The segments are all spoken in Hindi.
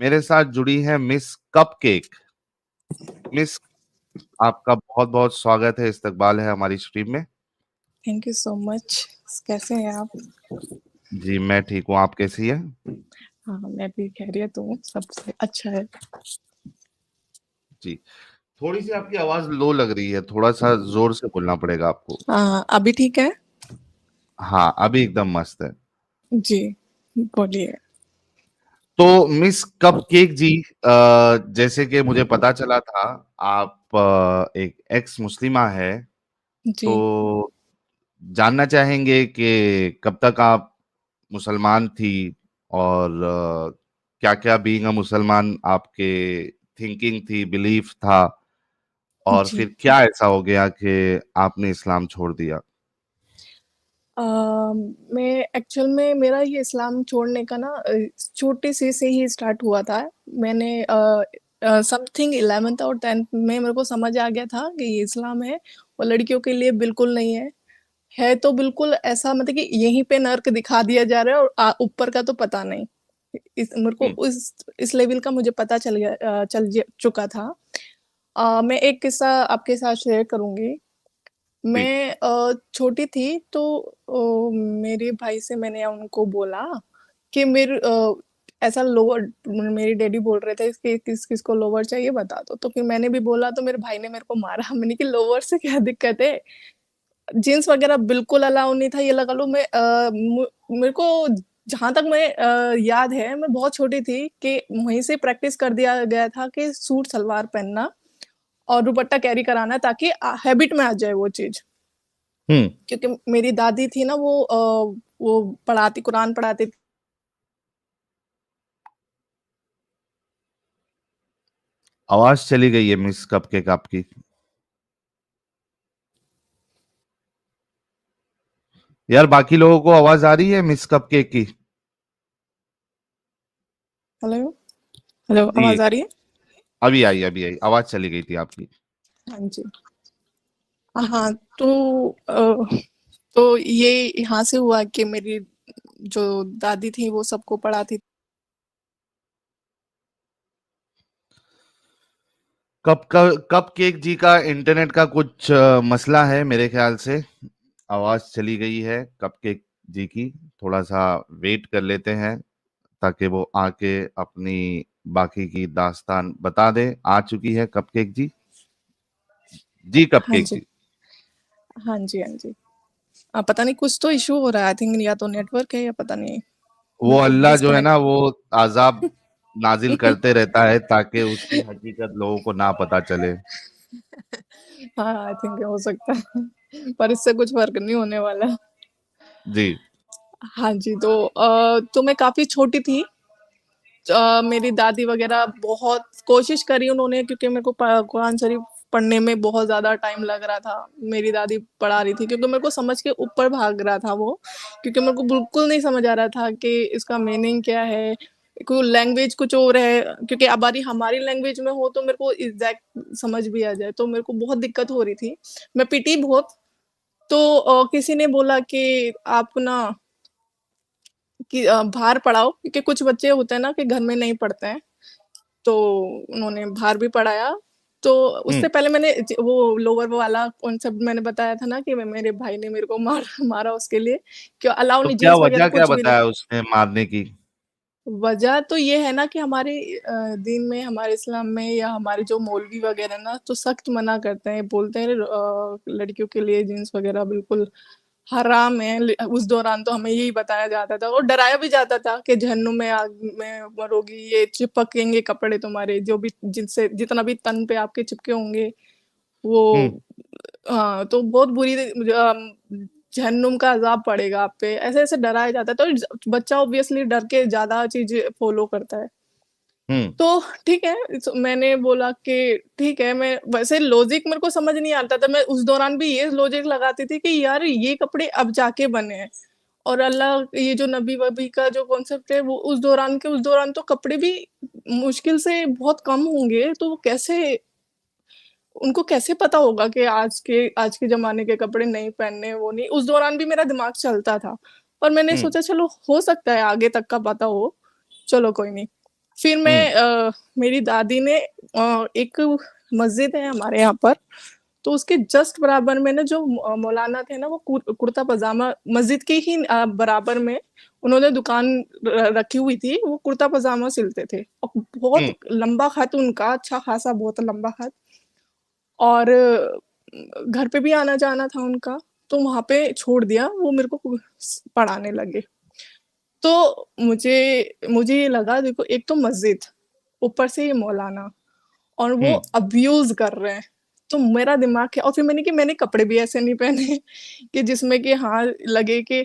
मेरे साथ जुड़ी है मिस कपकेक। मिस, आपका बहुत बहुत स्वागत है, इस्तकबाल है हमारी स्ट्रीम में। Thank you so much. कैसे हैं आप? जी मैं ठीक हूँ, आप कैसी है? हाँ, मैं भी खैरियत हूँ, सबसे अच्छा है। जी, थोड़ी सी आपकी आवाज लो लग रही है, थोड़ा सा जोर से बोलना पड़ेगा आपको। हाँ, अभी ठीक है? हाँ, अभी एकदम मस्त है। जी, बोलिए। तो मिस कपकेक जी, जैसे कि मुझे पता चला था, आप एक एक्स मुस्लिमा है। जी। तो जानना चाहेंगे कि कब तक आप मुसलमान थी, और क्या क्या बीइंग अ मुसलमान आपके थिंकिंग थी, बिलीफ था, और जी। फिर क्या ऐसा हो गया कि आपने इस्लाम छोड़ दिया? अ, मैं एक्चुअल में मेरा ये इस्लाम छोड़ने का ना छोटी सी से ही स्टार्ट हुआ था। मैंने समथिंग 11th और 10th में मेरे को समझ आ गया था कि ये इस्लाम है और लड़कियों के लिए बिल्कुल नहीं है। है तो बिल्कुल ऐसा मतलब कि यहीं पे नर्क दिखा दिया जा रहा है और ऊपर का तो पता नहीं। इस मेरे को हम्म। इस लेवल का मुझे पता चल गया चुका था। मैं एक किस्सा आपके साथ शेयर करूँगी। जी। मैं छोटी थी तो मेरे भाई से मैंने उनको बोला कि ऐसा लोअर मेरे डैडी बोल रहे थे कि किस को लोअर चाहिए बता दो। तो फिर मैंने भी बोला तो मेरे भाई ने मेरे को मारा। मैंने कि लोअर से क्या दिक्कत है? जीन्स वगैरह बिल्कुल अलाउ नहीं था, ये लगा लो। मेरे को जहाँ तक मैं याद है, मैं बहुत छोटी थी कि वहीं से प्रैक्टिस कर दिया गया था कि सूट सलवार पहनना और दुपट्टा कैरी कराना ताकि हैबिट में आ जाए वो चीज। हम्म। क्योंकि मेरी दादी थी ना, वो पढ़ाती, कुरान पढ़ाती। आवाज चली गई है मिस कपकेक आपकी। यार, बाकी लोगों को आवाज आ रही है मिस कपकेक की? हेलो। हेलो, जी, आवाज आ रही है? अभी आई, अभी आई, आवाज चली गई थी आपकी। हाँ जी। हाँ, तो ये यहाँ से हुआ कि मेरी जो दादी थी वो सबको पढ़ाती। कप केक जी का इंटरनेट का कुछ मसला है मेरे ख्याल से। आवाज चली गई है कप केक जी की। थोड़ा सा वेट कर लेते हैं ताकि वो आके अपनी बाकी की दास्तान बता दे। आ चुकी है कप केक जी। जी कप हाँ केक जी। जी। हाँ जी। हाँ जी। पता नहीं, कुछ तो इशू हो रहा है। आई थिंक या तो नेटवर्क है या पता नहीं, वो बिल्कुल अल्लाह जो है ना, डिस्कनेक्ट। वो अजाब नाजिल करते रहता है ताकि उसकी हकीकत लोगों को ना पता चले। हाँ, आई थिंक हो सकता है, पर इससे कुछ फर्क नहीं होने वाला। जी। हाँ जी। तो मैं काफी छोटी थी। मेरी दादी वगैरह बहुत कोशिश करी उन्होंने, क्योंकि मेरे को कुरान शरीफ पढ़ने में बहुत ज्यादा टाइम लग रहा था। मेरी दादी पढ़ा रही थी क्योंकि मेरे को समझ के ऊपर भाग रहा था वो। क्योंकि मेरे को बिल्कुल नहीं समझ आ रहा था कि इसका मीनिंग क्या है। कोई लैंग्वेज कुछ और है, क्योंकि अब हमारी लैंग्वेज में हो तो मेरे को एग्जैक्ट समझ भी आ जाए, तो मेरे को बहुत दिक्कत हो रही थी। मैं पिटी बहुत। तो किसी ने बोला कि आप ना कि बाहर पढ़ाओ, क्योंकि कुछ बच्चे होते हैं ना कि घर में नहीं पढ़ते हैं। तो उन्होंने बाहर भी पढ़ाया। तो हम्म। उससे पहले मैंने वो लोअर वाला कॉन्सेप्ट मैंने बताया था ना कि मेरे भाई ने मेरे को मारा उसके लिए। क्यों अलाउ तो नहीं, क्या जीन्स वगैरह वजह क्या कुछ भी नहीं। बताया उसने मारने की? वजह तो ये है ना कि हमारे दीन में, हमारे इस्लाम में, या हमारे जो मौलवी वगैरह ना तो सख्त मना करते हैं। बोलते हैं लड़कियों के लिए जीन्स वगैरह बिल्कुल हराम है। उस दौरान तो हमें यही बताया जाता था और डराया भी जाता था कि जहन्नुम में आग में मरोगी, ये चिपकेंगे कपड़े तुम्हारे, जो भी जिनसे जितना भी तन पे आपके चिपके होंगे वो। हम्म। हाँ, तो बहुत बुरी जहन्नुम का अजाब पड़ेगा आप पे, ऐसे ऐसे डराया जाता है। तो बच्चा ऑब्वियसली डर के ज्यादा चीजें फॉलो करता है। हम्म। तो ठीक है, मैंने बोला कि ठीक है। मैं वैसे लॉजिक मेरे को समझ नहीं आता था। मैं उस दौरान भी ये लॉजिक लगाती थी कि यार ये कपड़े अब जाके बने हैं, और अल्लाह ये जो नबी वबी का जो कॉन्सेप्ट है वो उस दौरान तो कपड़े भी मुश्किल से बहुत कम होंगे। तो वो कैसे, उनको कैसे पता होगा कि आज के जमाने के कपड़े नहीं पहनने, वो नहीं। उस दौरान भी मेरा दिमाग चलता था। पर मैंने हम्म। सोचा चलो हो सकता है आगे तक का पता हो, चलो कोई नहीं। फिर हुँ। मेरी दादी ने एक मस्जिद है हमारे यहाँ पर, तो उसके जस्ट बराबर में ना जो मौलाना थे ना, वो कुर्ता पजामा मस्जिद के ही बराबर में उन्होंने दुकान रखी हुई थी, वो कुर्ता पजामा सिलते थे और बहुत हुँ। लंबा खत उनका, अच्छा खासा बहुत लंबा खत। और घर पे भी आना जाना था उनका, तो वहां पे छोड़ दिया, वो मेरे को पढ़ाने लगे। तो मुझे मुझे ये लगा, देखो एक तो मस्जिद, ऊपर से ये मौलाना, और वो हुँ। अब्यूज कर रहे हैं। तो मेरा दिमाग है, और फिर मैंने कपड़े भी ऐसे नहीं पहने कि जिसमें कि हाँ लगे कि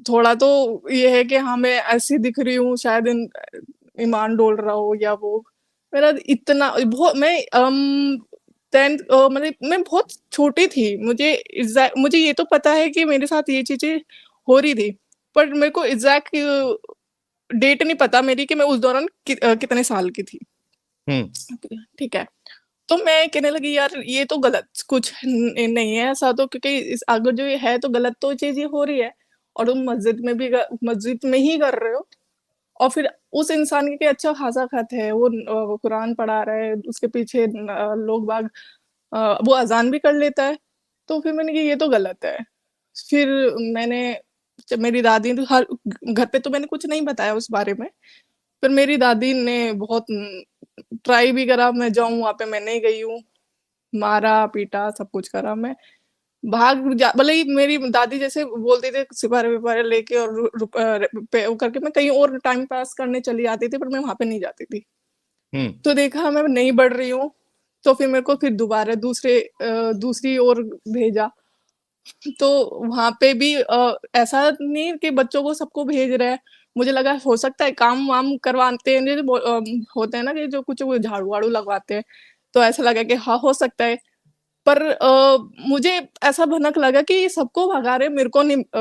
थोड़ा तो ये है कि हाँ मैं ऐसी दिख रही हूँ, शायद ईमान डोल रहा हो या वो। मेरा इतना बहुत मैं 10th मतलब मैं बहुत छोटी थी, मुझे ये तो पता है कि मेरे साथ ये चीजें हो रही थी, पर मेरे को एग्जैक्ट डेट नहीं पता मेरी कि मैं उस दौरान कितने साल की थी। हुँ। ठीक है। तो मैं कहने लगी, यार ये तो गलत कुछ नहीं है ऐसा, तो क्योंकि इस अगर जो ये है तो गलत तो चीज ये हो रही है, और तुम मस्जिद में ही कर रहे हो, और फिर उस इंसान के अच्छा खासा खत है, वो कुरान पढ़ा रहा है, उसके पीछे लोग बाग वो अजान भी कर लेता है। तो फिर मैंने कहा ये तो गलत है। फिर मैंने जब मेरी दादी तो हर घर पे तो मैंने कुछ नहीं बताया उस बारे में, फिर मेरी दादी ने बहुत ट्राई भी करा, मैं जाऊं वहां पे, मैं नहीं गई हूँ, मारा पीटा सब कुछ करा, मैं भले ही मेरी दादी जैसे बोलते थे सिपारे विपारे लेके और वो करके मैं कहीं और टाइम पास करने चली जाती थी, पर मैं वहां पे नहीं जाती थी। हुँ। तो देखा मैं नहीं बढ़ रही हूँ, तो फिर मेरे को फिर दोबारा दूसरी ओर भेजा। तो वहां पे भी ऐसा नहीं कि बच्चों को सबको भेज रहे हैं। मुझे लगा हो सकता है काम वाम करवाते हैं, जो होते हैं ना कि जो कुछ वो झाड़ू वाड़ू लगवाते हैं, तो ऐसा लगा कि हाँ हो सकता है। पर मुझे ऐसा भनक लगा कि ये सबको भगा रहे हैं,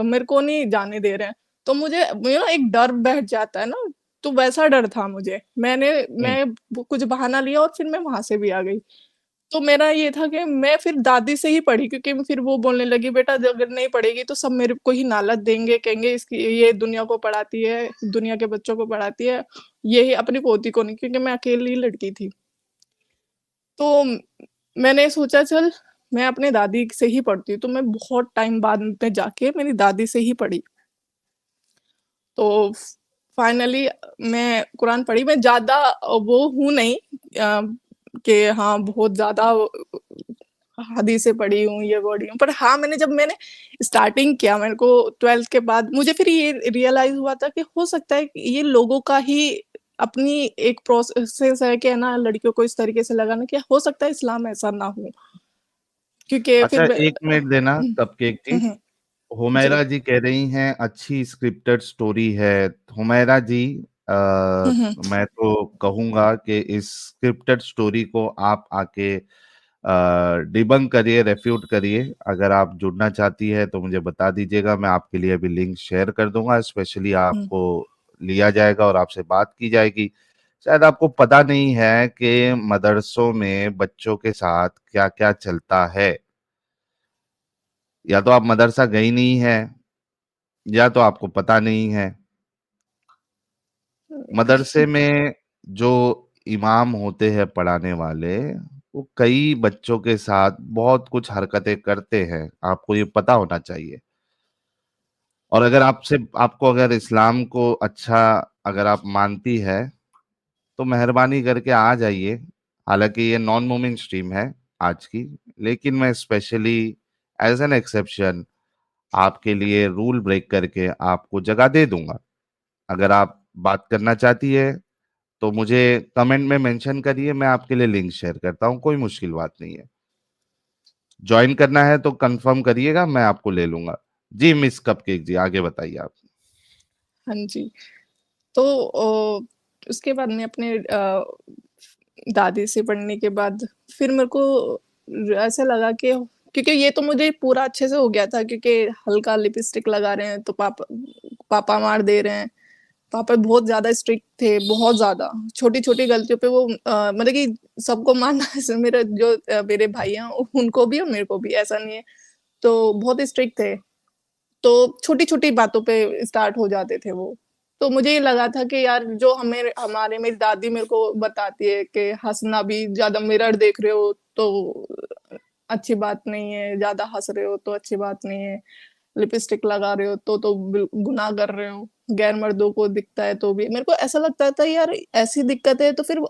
मेरे को नहीं जाने दे रहे हैं। तो मुझे एक डर बैठ जाता है ना, तो वैसा डर था मुझे। हुँ। मैं कुछ बहाना लिया और फिर मैं वहां से भी आ गई। तो मेरा ये था कि मैं फिर दादी से ही पढ़ी, क्योंकि फिर वो बोलने लगी, बेटा अगर नहीं पढ़ेगी तो सब मेरे को ही नालत देंगे, कहेंगे इसकी ये दुनिया को पढ़ाती है, दुनिया के बच्चों को पढ़ाती है, ये ही अपनी पोती को नहीं, क्योंकि मैं अकेली लड़की थी। तो मैंने सोचा, चल मैं अपने दादी से ही पढ़ती हूँ, तो मैं बहुत टाइम बाद में जाके मेरी दादी से ही पढ़ी। तो फाइनली मैं कुरान पढ़ी। मैं ज्यादा वो हूँ नहीं कि हाँ बहुत ज्यादा हदीसें पढ़ी हूँ, ये पढ़ी हूँ, पर हाँ मैंने स्टार्टिंग किया, मेरे को 12th के बाद मुझे फिर ये रियलाइज हुआ था कि हो सकता है कि ये लोगों का ही अपनी एक प्रोसेस है कि है ना, लड़कियों को इस तरीके से लगाना, कि हो सकता है इस्लाम ऐसा ना हो, क्योंकि अच्छा, 1 मिनट देना कपकेक जी। हम्म, जी। हुमैरा जी कह रही हैं अच्छी स्क्रिप्टेड स्टोरी है। हुमैरा जी, आ, मैं तो कहूंगा कि इस स्क्रिप्टेड स्टोरी को आप आके डिबंक करिए, रेफ्यूट करिए। अगर आप जुड़ना चाहती है तो मुझे बता दीजिएगा, मैं आपके लिए अभी लिंक शेयर कर दूंगा। स्पेशली आपको लिया जाएगा और आपसे बात की जाएगी। शायद आपको पता नहीं है कि मदरसों में बच्चों के साथ क्या क्या चलता है। या तो आप मदरसा गई नहीं है, या तो आपको पता नहीं है। मदरसे में जो इमाम होते हैं पढ़ाने वाले, वो कई बच्चों के साथ बहुत कुछ हरकतें करते हैं, आपको ये पता होना चाहिए। और अगर आपको अगर इस्लाम को अच्छा अगर आप मानती है तो मेहरबानी करके आ जाइए। हालांकि ये नॉन मूविंग स्ट्रीम है आज की, लेकिन मैं स्पेशली एज एन एक्सेप्शन आपके लिए रूल ब्रेक करके आपको जगह दे दूंगा। अगर आप बात करना चाहती है तो मुझे कमेंट में मेंशन करिए, मैं आपके लिए लिंक शेयर करता हूँ, कोई मुश्किल बात नहीं है। ज्वाइन करना है तो कंफर्म करिएगा, मैं आपको ले लूंगा। जी मिस कपकेक जी, आगे बताइए आप। हाँ जी। तो उसके बाद में अपने दादी से पढ़ने के बाद फिर मेरे को ऐसा लगा कि, क्योंकि ये तो मुझे पूरा अच्छे से हो गया था, क्योंकि हल्का लिपस्टिक लगा रहे हैं तो पापा पापा मार दे रहे हैं। पापा बहुत ज्यादा स्ट्रिक्ट थे, बहुत ज्यादा। छोटी छोटी गलतियों पे वो मतलब कि सबको मारना मेरे जो मेरे भाई हैं उनको भी और मेरे को भी, ऐसा नहीं है। तो बहुत स्ट्रिक्ट थे, तो छोटी छोटी बातों पे स्टार्ट हो जाते थे वो। तो मुझे ये लगा था कि यार जो हमारे मेरी दादी मेरे को बताती है कि हँसना भी, ज़्यादा मिरर देख रहे हो तो अच्छी बात नहीं है, ज़्यादा हँस रहे हो तो अच्छी बात नहीं है, लिपस्टिक लगा रहे हो तो गुनाह कर रहे हो, गैर मर्दों को दिखता है तो भी। मेरे को ऐसा लगता था यार ऐसी दिक्कत है तो फिर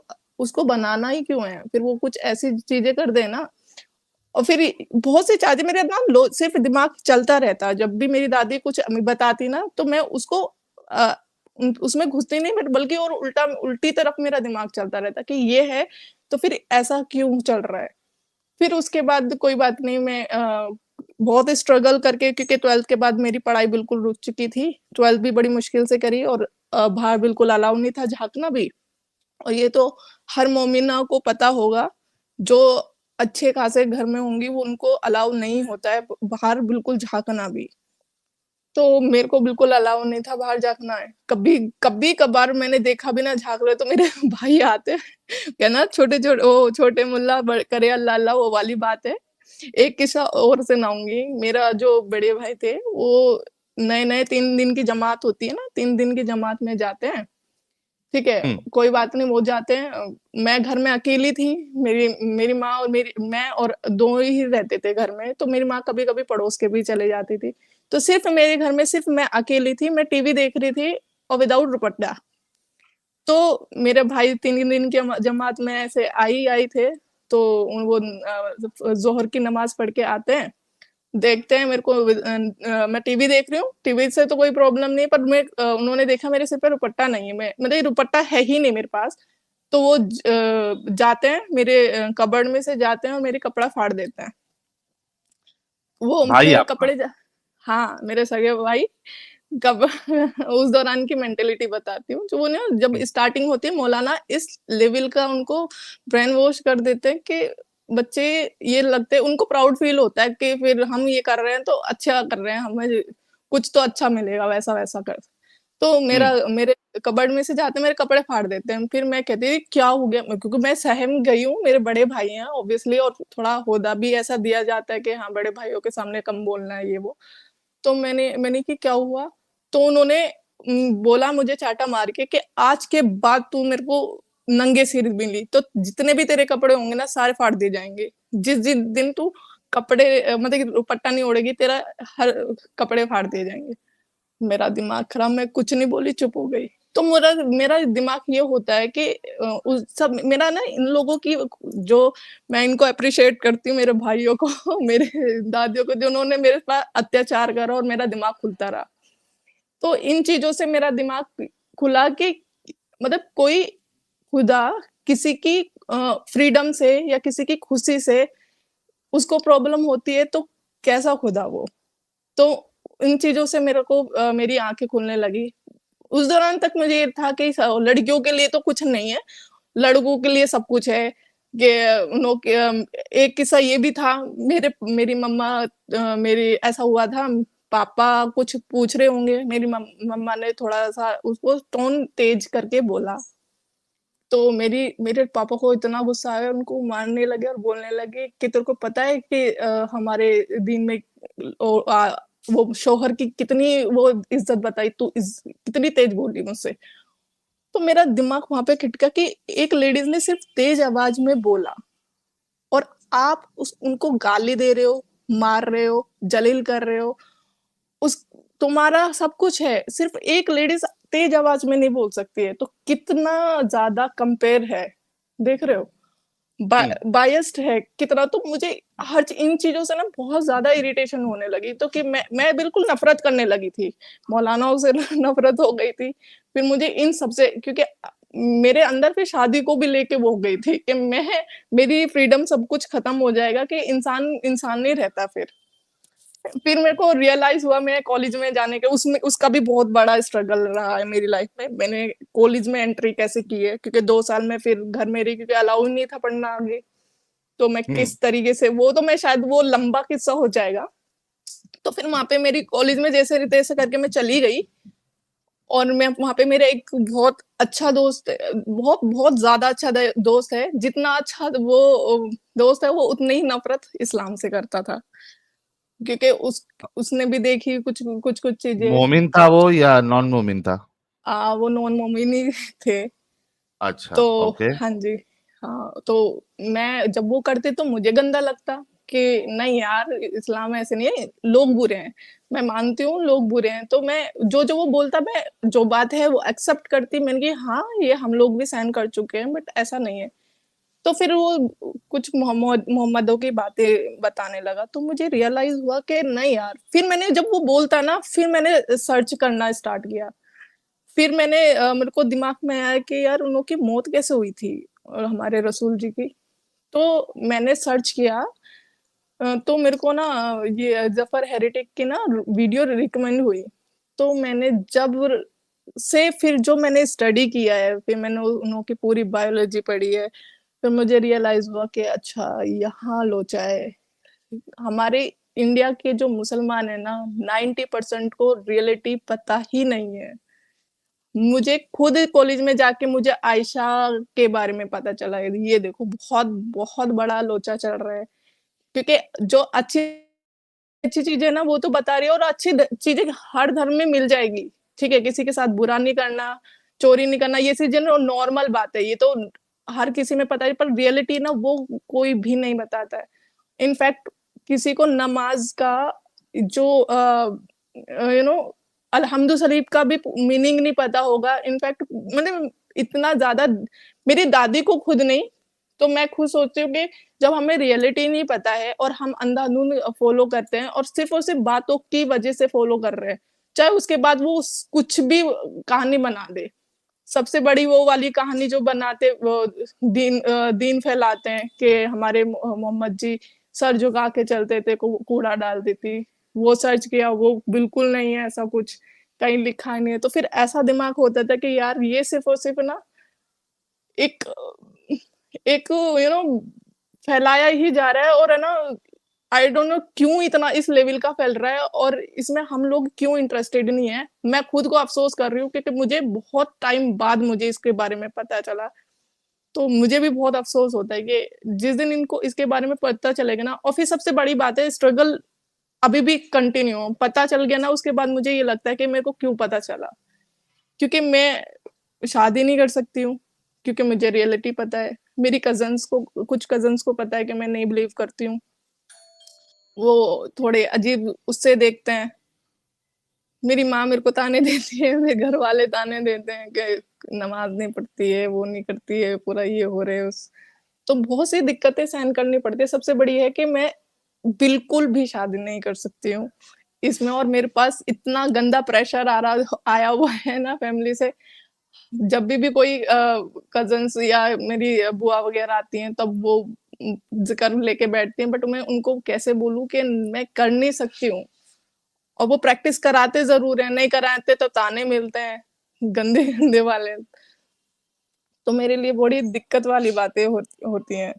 उसको बनाना ही क्यों है? फिर वो कुछ ऐसी चीज़ें कर दे ना। और फिर बहुत सी चीज़ें मेरे ना लो सिर्फ़ दिमाग चलता रहता। जब भी मेरी दादी कुछ बताती ना तो मैं उसको अ, उसमें घुसती नहीं बल्कि और उल्टी तरफ मेरा दिमाग चलता रहता कि ये है, तो फिर ऐसा क्यों चल रहा है? फिर उसके बाद कोई बात नहीं, मैं बहुत स्ट्रगल करके, क्योंकि 12th के बाद मेरी पढ़ाई बिल्कुल रुक चुकी थी। 12th भी बड़ी मुश्किल से करी और बाहर बिल्कुल अलाउ नहीं था झाँकना भी। और ये तो हर मोमिना को पता होगा, जो अच्छे खासे घर में होंगी वो उनको अलाउ नहीं होता है बाहर बिल्कुल झाँकना भी। तो मेरे को बिल्कुल अलाउ नहीं था बाहर झाँकना है। कभी-कभार मैंने देखा भी ना झाँक रहे तो मेरे भाई आते क्या ना छोटे मुल्ला करे अल्लाह अल्लाह, वो वाली बात है। एक किस्सा और सुनाऊँगी। मेरा जो बड़े भाई थे वो नए-नए 3 दिन की जमात होती है ना, 3 दिन की जमात में जाते हैं। ठीक है, हुँ। कोई बात नहीं वो जाते हैं। मैं घर में अकेली थी, मेरी मेरी माँ और मैं और 2 ही रहते थे घर में, तो मेरी माँ कभी-कभी पड़ोस के भी चले जाती थी। तो सिर्फ़ मेरे घर में सिर्फ़ मैं अकेली थी, मैं टीवी देख रही थी और विदाउट दुपट्टा। तो मेरे भाई 3 दिन की जमात में ऐसे आए थे, तो वो ज़ोहर की नमाज़ पढ़ के आते हैं, देखते हैं मेरे को मैं टीवी देख रही हूँ, टीवी से तो कोई प्रॉब्लम नहीं है, पर उन्होंने देखा मेरे सिर पे दुपट्टा नहीं है, मैं मतलब ये दुपट्टा है ही नहीं मेरे पास। तो वो जाते हैं मेरे कबर्ड में से जाते हैं और मेरे कपड़ा फाड़ देते हैं। वो भाई मेरे आपका। कपड़े हाँ, मेरे सगे भाई कब उस दौरान की मेंटालिटी बताती हूँ, जो वो ना जब हुँ, स्टार्टिंग होती है मौलाना इस लेवल का उनको ब्रेन वॉश कर देते हैं कि बच्चे ये लगते हैं, उनको प्राउड फील होता है कि फिर हम ये कर रहे हैं तो अच्छा कर रहे हैं, हमें कुछ तो अच्छा मिलेगा वैसा-वैसा कर। तो हुँ, मेरे कबर्ड में से जाते मेरे कपड़े फाड़ देते हैं, फिर मैं कहती थी क्या हो गया? क्योंकि मैं सहम गई हूँ, मेरे बड़े भाई हैं ऑब्वियसली और थोड़ा ओहदा भी ऐसा दिया जाता है कि हाँ, बड़े भाइयों के सामने कम बोलना है ये वो। तो मैंने कि क्या हुआ? तो उन्होंने बोला मुझे चाँटा मार के कि आज के बाद तू मेरे को नंगे सिर मिली, तो जितने भी तेरे कपड़े होंगे ना सारे फाड़ दिए जाएँगे। जिस दिन तू कपड़े मतलब कि दुपट्टा नहीं ओढ़ेगी, तेरा हर कपड़े फाड़ दिए जाएँगे। मेरा दिमाग खराब, मैं कुछ नहीं बोली, चुप हो गई। तो मेरा मेरा दिमाग ये होता है कि उस सब मेरा ना इन लोगों की जो मैं इनको एप्रिशिएट करती हूँ मेरे भाइयों को, मेरे दादियों को, जिन्होंने मेरे पास अत्याचार करा और मेरा दिमाग खुलता रहा। तो इन चीज़ों से मेरा दिमाग खुला कि मतलब कोई खुदा किसी की फ्रीडम से या किसी की खुशी से उसको प्रॉब्लम होती है तो कैसा खुदा वो? तो इन चीज़ों से मेरे को मेरी आँखें खुलने लगी। उस दौरान तक मुझे ये था कि लड़कियों के लिए तो कुछ नहीं है, लड़कों के लिए सब कुछ है। कि उन्हों के एक किस्सा ये भी था, मेरी मम्मा मेरी ऐसा हुआ था, पापा कुछ पूछ रहे होंगे, मेरी मम्मा ने थोड़ा-सा उसको टोन तेज़ करके बोला। तो मेरे पापा को इतना गुस्सा आया, उनको मारने लगे और बोलने लगे कि तेरे को पता है कि हमारे दीन में वो शौहर की कितनी वो इज़्ज़त बताई, तू कितनी तेज़ बोली मुझसे। तो मेरा दिमाग वहाँ पे खटका कि एक लेडीज़ ने सिर्फ़ तेज़ आवाज़ में बोला और आप उनको गाली दे रहे हो, मार रहे हो, जलील कर रहे हो। उस तुम्हारा सब कुछ है, सिर्फ़ एक लेडीज़ तेज़ आवाज़ में नहीं बोल सकती है, तो कितना ज़्यादा कंपेयर है, देख रहे हो? हुँ, बायस्ड है कितना, तो मुझे इन चीज़ों से ना बहुत ज़्यादा इरिटेशन होने लगी, तो कि मैं बिल्कुल नफ़रत करने लगी थी। मौलानाओं से नफ़रत हो गई थी। फिर मुझे इन सब से, क्योंकि मेरे अंदर फिर शादी को भी लेके वो हो गई थी कि मेरी फ्रीडम सब कुछ खत्म हो जाएगा कि इंसान इंसान नहीं रहता फिर। फिर मेरे को रियलाइज़ हुआ मैं कॉलेज में जाने के उसमें उसका भी बहुत बड़ा स्ट्रगल रहा है मेरी लाइफ़ में। मैंने कॉलेज में एंट्री कैसे की है, क्योंकि 2 साल में फिर घर में रही, क्योंकि अलाउ ही नहीं था पढ़ना आगे। तो मैं हुँ, किस तरीके से, वो तो मैं शायद वो लंबा किस्सा हो जाएगा। तो फिर वहाँ पे मेरी कॉलेज में जैसे-तैसे करके मैं चली गई और मैं वहाँ पे मेरा एक बहुत अच्छा दोस्त बहुत बहुत ज़्यादा अच्छा दोस्त है। जितना अच्छा वो दोस्त है, वो उतनी ही नफ़रत इस्लाम से करता था। क्योंकि उसने भी देखी कुछ-कुछ चीज़ें। मोमिन था वो या नॉन मोमिन था? वो नॉन मोमिनी थे। अच्छा, तो ओके। हाँ जी, हाँ, तो मैं जब वो करते तो मुझे गंदा लगता कि नहीं यार, इस्लाम ऐसे नहीं है, लोग बुरे हैं। मैं मानती हूँ लोग बुरे हैं, तो मैं जो-जो वो बोलता मैं जो बात है वो एक्सेप्ट करती। मैंने कि हाँ, ये हम लोग भी सहन कर चुके हैं, बट ऐसा नहीं है। तो फिर वो कुछ मोहम्मदों की बातें बताने लगा, तो मुझे रियलाइज़ हुआ कि नहीं यार, फिर मैंने जब वो बोलता ना, फिर मैंने सर्च करना स्टार्ट किया। फिर मैंने मेरे को दिमाग में आया कि यार उन लोग की मौत कैसे हुई थी हमारे रसूल जी की। तो मैंने सर्च किया, तो मेरे को ना ये ज़फ़र हेरिटेक की ना वीडियो रिकमेंड हुई। तो मैंने जब से फिर जो मैंने स्टडी किया है, फिर मैंने उन लोगों की पूरी बायोलॉजी पढ़ी है, फिर मुझे रियलाइज़ हुआ कि अच्छा यहाँ लोचा है। हमारे इंडिया के जो मुसलमान हैं ना, 90% को रियलिटी पता ही नहीं है। मुझे खुद कॉलेज में जाके मुझे आयशा के बारे में पता चला, ये देखो बहुत बहुत बड़ा लोचा चल रहा है, क्योंकि जो अच्छी अच्छी चीजें ना वो तो बता रही है, और अच्छी चीजें हर धर्म में मिल जाएगी। ठीक है, किसी के साथ बुरा नहीं करना, चोरी नहीं करना, ये चीजें नॉर्मल बात है, ये तो हर किसी में पता है, पर रियलिटी ना वो कोई भी नहीं बताता है। इनफैक्ट किसी को नमाज का जो यू नो अल्हम्दु शरीफ का भी मीनिंग नहीं पता होगा। इनफैक्ट मतलब इतना ज्यादा मेरी दादी को खुद नहीं, तो मैं खुद सोचती हूँ कि जब हमें रियलिटी नहीं पता है और हम अंधाधुंध फॉलो करते हैं और सिर्फ बातों की वजह से फॉलो कर रहे हैं, चाहे उसके बाद वो कुछ भी कहानी बना दे। सबसे बड़ी वो वाली कहानी जो बनाते वो दीन फैलाते हैं कि हमारे मोहम्मद जी सर झुका के चलते थे, कूड़ा डालती थी। वो सर्च किया, वो बिल्कुल नहीं है ऐसा कुछ, कहीं लिखा नहीं है। तो फिर ऐसा दिमाग होता था कि यार ये सिर्फ और सिर्फ ना एक एक फैलाया ही जा रहा है, और है ना, आई डोंट नो क्यों इतना इस लेवल का फैल रहा है और इसमें हम लोग क्यों इंटरेस्टेड नहीं है। मैं खुद को अफसोस कर रही हूँ क्योंकि मुझे बहुत टाइम बाद मुझे इसके बारे में पता चला। तो मुझे भी बहुत अफसोस होता है कि जिस दिन इनको इसके बारे में पता चलेगा ना, और फिर सबसे बड़ी बात है स्ट्रगल अभी भी कंटिन्यू हो, पता चल गया ना उसके बाद मुझे ये लगता है कि मेरे को क्यों पता चला, क्योंकि मैं शादी नहीं कर सकती हूँ, क्योंकि मुझे रियलिटी पता है। मेरी कज़न्स को कुछ कज़न्स को पता है कि मैं नहीं बिलीव करती हूँ। वो थोड़े अजीब उससे देखते हैं। मेरी माँ मेरे को ताने देती है, मेरे घर वाले ताने देते हैं कि नमाज़ नहीं पढ़ती है, वो नहीं करती है, पूरा ये हो रहे है उस तो बहुत सी दिक्कतें सहन करनी पड़ती है। सबसे बड़ी है कि मैं बिल्कुल भी शादी नहीं कर सकती हूँ इसमें, और मेरे पास इतना गंदा प्रेशर आया हुआ है ना फैमिली से। जब भी कोई कज़न्स या मेरी बुआ वगैरह आती हैं, तब वो ज़िक्र लेके बैठती हैं, बट मैं उनको कैसे बोलूँ कि मैं कर नहीं सकती हूँ। और वो प्रैक्टिस कराते ज़रूर हैं, नहीं कराते तो ताने मिलते हैं, गंदे-गंदे वाले। तो मेरे लिए बड़ी दिक्कत वाली बातें होती हैं।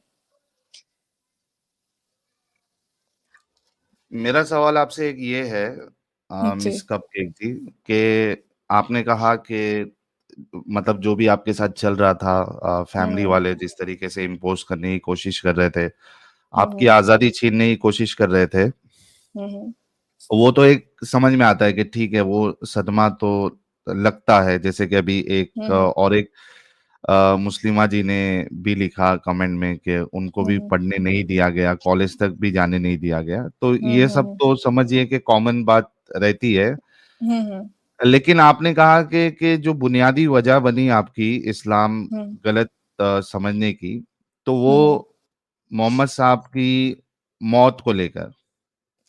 मेरा सवाल आपसे एक ये है, जी। मिस कपकेक जी, कि आपने कहा कि मतलब जो भी आपके साथ चल रहा था, फैमिली हुँ, वाले जिस तरीके से इम्पोज करने की कोशिश कर रहे थे, हुँ, आपकी हुँ, आज़ादी छीनने की कोशिश कर रहे थे, हुँ, हुँ, वो तो एक समझ में आता है कि ठीक है, वो सदमा तो लगता है। जैसे कि अभी एक हुँ, और एक मुस्लिमा जी ने भी लिखा कमेंट में कि उनको हुँ, भी हुँ, पढ़ने नहीं दिया गया, कॉलेज तक भी जाने नहीं दिया गया। तो हुँ, ये हुँ, सब हुँ, तो समझिए कि कॉमन बात रहती है। हुँ, हुँ, लेकिन आपने कहा कि जो बुनियादी वजह बनी आपकी इस्लाम हुँ, गलत समझने की, तो वो हुँ, मोहम्मद साहब की मौत को लेकर।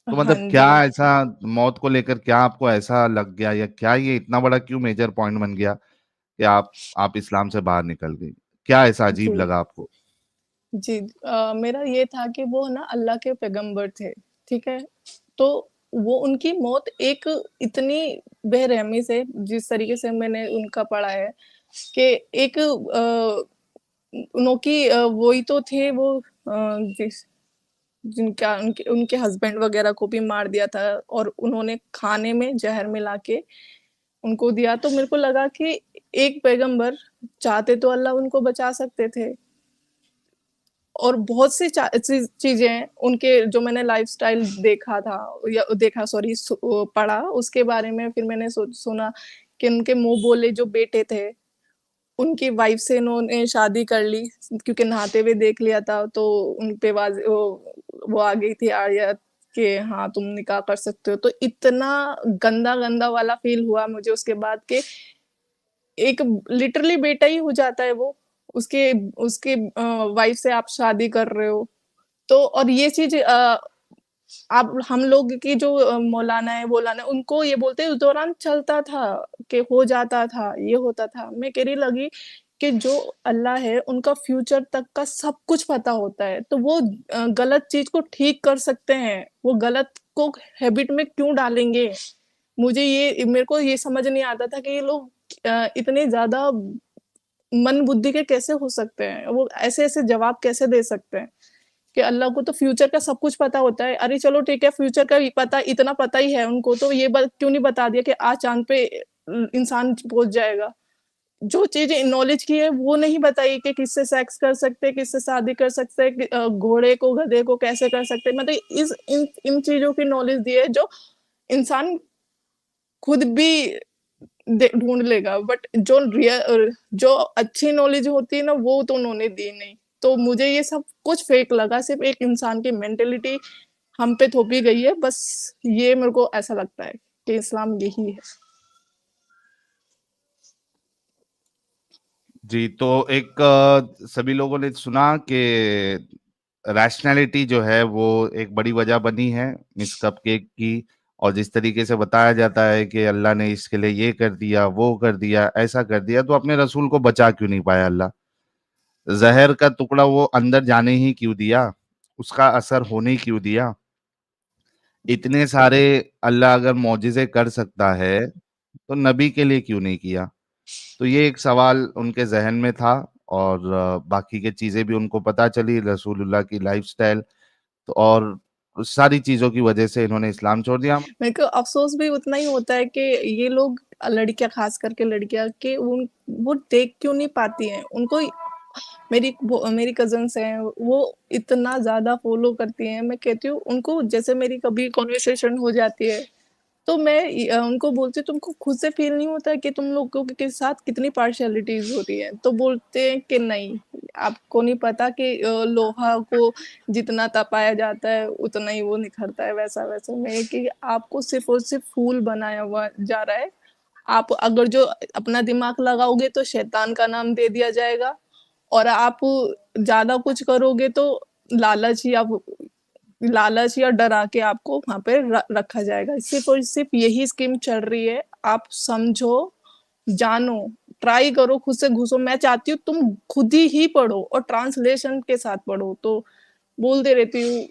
तो हाँ मतलब क्या जी। ऐसा मौत को लेकर क्या आपको ऐसा लग गया, या क्या ये इतना बड़ा क्यों मेजर पॉइंट बन गया कि आप इस्लाम से बाहर निकल गई? क्या ऐसा अजीब जी, लगा आपको? जी। मेरा ये था कि वो ना अल्लाह के पैगंबर थे, ठीक है? तो वो उनकी मौत एक इतनी बेरहमी से, जिस तरीके से मैंने उनका पढ़ा है कि एक उनकी वही तो थे वो जिस जिनका उनके उनके हस्बैंड वगैरह को भी मार दिया था, और उन्होंने खाने में ज़हर मिला के उनको दिया। तो मेरे को लगा कि एक पैगंबर चाहते तो अल्लाह उनको बचा सकते थे। और बहुत सी चीज़ें हैं उनके, जो मैंने लाइफ़स्टाइल देखा था या देखा, सॉरी, पढ़ा उसके बारे में, फिर मैंने सुना कि उनके मुँह बोले जो बेटे थे, उनकी वाइफ़ से इन्होंने शादी कर ली क्योंकि नहाते हुए देख लिया था, तो उन पे वो आ गई थी आयत कि हाँ, तुम निकाह कर सकते हो। तो इतना गंदा-गंदा वाला फ़ील हुआ मुझे उसके बाद कि एक लिटरली बेटा ही हो जाता है वो, उसके उसके वाइफ़ से आप शादी कर रहे हो। तो और ये चीज़ आप हम लोग की जो मौलाना है, वोलाना है, उनको ये बोलते हैं उस दौरान चलता था कि हो जाता था, ये होता था। मैं कहने लगी कि जो अल्लाह है, उनका फ्यूचर तक का सब कुछ पता होता है, तो वो गलत चीज़ को ठीक कर सकते हैं, वो गलत को हैबिट में क्यों डालेंगे? मेरे को ये समझ नहीं आता था कि ये लोग इतने ज़्यादा मंद बुद्धि के कैसे हो सकते हैं? वो ऐसे-ऐसे जवाब कैसे दे सकते हैं? कि अल्लाह को तो फ्यूचर का सब कुछ पता होता है। अरे चलो ठीक है, फ्यूचर का इतना पता ही है उनको, तो ये क्यों नहीं बता दिया कि आज चाँद पे इंसान पहुँच जाएगा। जो चीज़ें नॉलेज की है वो नहीं बताई कि किससे सेक्स कर सकते हैं, किससे शादी कर सकते हैं, घोड़े को, गधे को कैसे कर सकते हैं। मतलब इस इन इन चीज़ों की नॉलेज दी है जो इंसान खुद भी ढूँढ लेगा, बट जो अच्छी नॉलेज होती है ना, वो तो उन्होंने दी नहीं। तो मुझे ये सब कुछ फेक लगा, सिर्फ़ एक इंसान की मेंटालिटी हम पे थोपी गई है, बस ये मेरे को ऐसा लगता है कि इस्लाम यही है। जी, तो एक सभी लोगों ने सुना कि रैशनैलिटी जो है वो एक बड़ी वजह बनी है मिस कपकेक की। और जिस तरीके से बताया जाता है कि अल्लाह ने इसके लिए ये कर दिया, वो कर दिया, ऐसा कर दिया, तो अपने रसूल को बचा क्यों नहीं पाया अल्लाह? जहर का टुकड़ा वो अंदर जाने ही क्यों दिया? उसका असर होने ही क्यों दिया? इतने सारे अल्लाह अगर मौजिज़े कर सकता है, तो नबी के लिए क्यों नहीं किया? तो ये एक सवाल उनके ज़हन में था। और बाकी की चीज़ें भी उनको पता चली, रसूलुल्लाह की लाइफ़स्टाइल, तो और सारी चीज़ों की वजह से इन्होंने इस्लाम छोड़ दिया। मेरे को अफ़सोस भी उतना ही होता है कि ये लोग लड़कियाँ, ख़ास करके लड़कियाँ कि वो देख क्यों नहीं पाती हैं? उनको मेरी कज़िन्स हैं, वो इतना ज़्यादा फ़ॉलो करती हैं, मैं कहती हूँ उनको, जैसे मेरी कभी कन्वर्सेशन हो जाती है, तो मैं उनको बोलती हूँ, तुमको खुद से फ़ील नहीं होता कि तुम लोगों के साथ कितनी पार्शियलिटीज़ हो रही है? तो बोलते हैं कि नहीं, आपको नहीं पता कि लोहा को जितना तपाया जाता है, उतना ही वो निखरता है, वैसा-वैसा। मैं कि आपको सिर्फ़ और सिर्फ़ फूल बनाया हुआ जा रहा है। आप अगर जो अपना दिमाग लगाओगे तो शैतान का नाम दे दिया जाएगा, और आप ज़्यादा कुछ करोगे तो लालच या डरा के आपको वहाँ पे रखा जाएगा। सिर्फ़ और सिर्फ़ यही स्कीम चल रही है। आप समझो, जानो, ट्राई करो, खुद से घुसो। मैं चाहती हूँ तुम खुद ही पढ़ो और ट्रांसलेशन के साथ पढ़ो। तो बोलते रहती हूँ,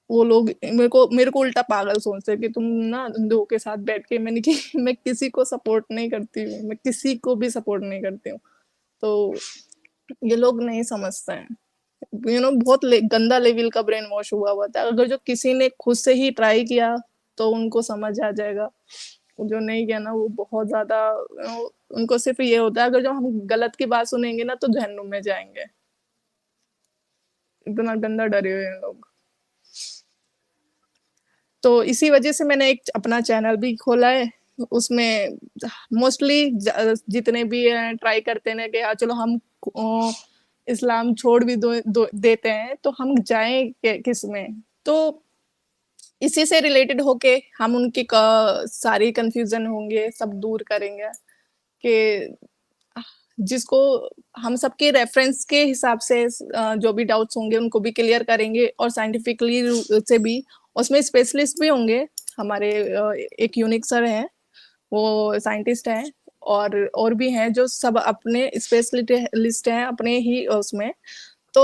वो लोग मेरे को उल्टा पागल सोचते हैं कि तुम ना अंधों के साथ बैठ के, मैंने कि मैं किसी को सपोर्ट नहीं करती हूँ, मैं किसी को भी सपोर्ट नहीं करती हूँ। तो ये लोग नहीं समझते हैं। बहुत गंदा लेवल का ब्रेन वॉश हुआ हुआ था। अगर जो किसी ने खुद से ही ट्राई किया तो उनको समझ आ जाएगा। जो नहीं किया ना, वो बहुत ज़्यादा उनको सिर्फ़ ये होता है, अगर जो हम गलत की बात सुनेंगे ना तो जहन्नुम में जाएँगे। इतना गंदा डरे हुए हैं लोग। तो इसी वजह से मैंने एक अपना चैनल भी खोला है। उसमें मोस्टली जितने भी ट्राई करते हैं कि हाँ चलो हम इस्लाम छोड़ भी देते हैं, तो हम जाएं किस में? तो इसी से रिलेटेड होके हम उनकी सारी कंफ्यूजन होंगे सब दूर करेंगे कि जिसको हम सबके रेफरेंस के हिसाब से जो भी डाउट्स होंगे उनको भी क्लियर करेंगे, और साइंटिफिकली से भी उसमें स्पेशलिस्ट भी होंगे। हमारे एक यूनिक सर हैं, वो साइंटिस्ट हैं, और भी हैं जो सब अपने स्पेशलिस्ट हैं अपने ही उसमें। तो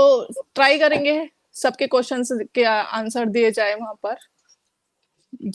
ट्राई करेंगे सबके क्वेश्चंस के आंसर दिए जाए वहाँ पर। जी।